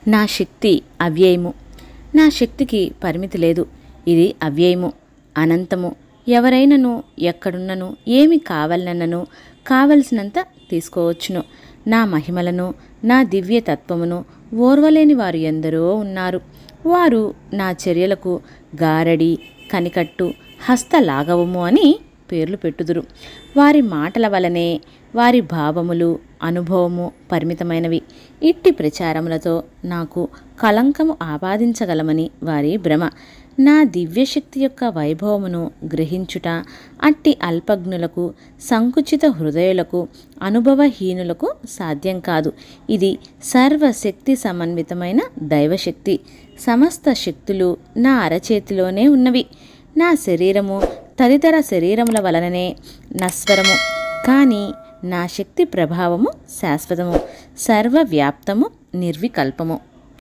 నా శక్తి అవ్యయము. నా శక్తికి పరిమితి లేదు. ఇది అవ్యయము, అనంతము. ఎవరైనను ఎక్కడున్నను ఏమి కావాలనను కావలసినంత తీసుకోవచ్చును. నా మహిమలను నా దివ్యతత్వమును ఓర్వలేని వారు ఎందరో ఉన్నారు. వారు నా చర్యలకు గారడి, కనికట్టు, హస్తలాఘవము అని పేర్లు పెట్టుదురు. వారి మాటల వలనే వారి భావములు అనుభవము పరిమితమైనవి. ఇట్టి ప్రచారములతో నాకు కళంకము ఆపాదించగలమని వారి భ్రమ. నా దివ్యశక్తి యొక్క వైభవమును గ్రహించుట అట్టి అల్పజ్ఞులకు, సంకుచిత హృదయులకు, అనుభవహీనులకు సాధ్యం కాదు. ఇది సర్వశక్తి సమన్వితమైన దైవశక్తి. సమస్త శక్తులు నా అరచేతిలోనే ఉన్నవి. నా శరీరము తదితర శరీరముల వలననే నశ్వరము, కానీ నా శక్తి ప్రభావము శాశ్వతము, సర్వవ్యాప్తము, నిర్వికల్పము.